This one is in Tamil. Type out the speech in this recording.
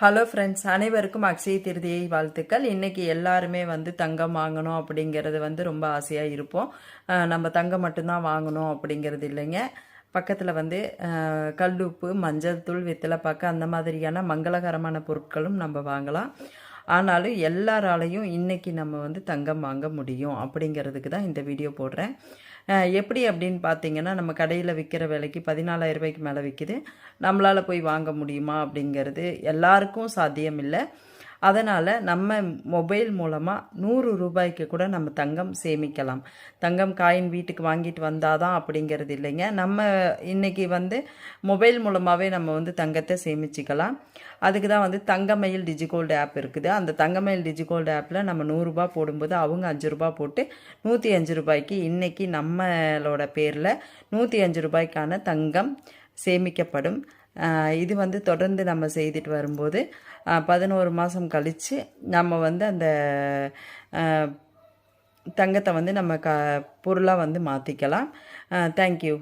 ஹலோ ஃப்ரெண்ட்ஸ், அனைவருக்கும் அக்ஷய திருதியை வாழ்த்துக்கள். இன்றைக்கி எல்லாருமே தங்கம் வாங்கணும் அப்படிங்கிறது ரொம்ப ஆசையாக இருப்போம். நம்ம தங்கம் மட்டும்தான் வாங்கணும் அப்படிங்கிறது இல்லைங்க. பக்கத்தில் கல்லுப்பு, மஞ்சள் தூள், வெத்தலைப்பாக்கு அந்த மாதிரியான மங்களகரமான பொருட்களும் நம்ம வாங்கலாம். ஆனாலும் எல்லாராலையும் இன்றைக்கி நம்ம தங்கம் வாங்க முடியும் அப்படிங்கிறதுக்கு தான் இந்த வீடியோ போடுறேன். எப்படி அப்படின்னு பார்த்தீங்கன்னா, நம்ம கடையில் விற்கிற விலைக்கு 14,000 ரூபாய்க்கு மேலே விற்கிது. நம்மளால் போய் வாங்க முடியுமா அப்படிங்கிறது எல்லாருக்கும் சாத்தியம் இல்லை. அதனால் நம்ம மொபைல் மூலமாக 100 ரூபாய்க்கு கூட நம்ம தங்கம் சேமிக்கலாம். தங்கம் காயின் வீட்டுக்கு வாங்கிட்டு வந்தால் தான் அப்படிங்கிறது இல்லைங்க. நம்ம இன்றைக்கி மொபைல் மூலமாகவே நம்ம தங்கத்தை சேமிச்சிக்கலாம். அதுக்கு தான் தங்கமயில் டிஜிகோல்டு ஆப் இருக்குது. அந்த தங்கமயில் டிஜிகோல்டு ஆப்பில் நம்ம 100 ரூபா போடும்போது அவங்க 5 ரூபா போட்டு 105 ரூபாய்க்கு இன்றைக்கி நம்மளோட பேரில் 105 ரூபாய்க்கான தங்கம் சேமிக்கப்படும். இது தொடர்ந்து நம்ம செய்துட்டு வரும்போது 11 மாதம் கழித்து நம்ம அந்த தங்கத்தை நம்ம பொருளாக மாற்றிக்கலாம். தேங்க்யூ.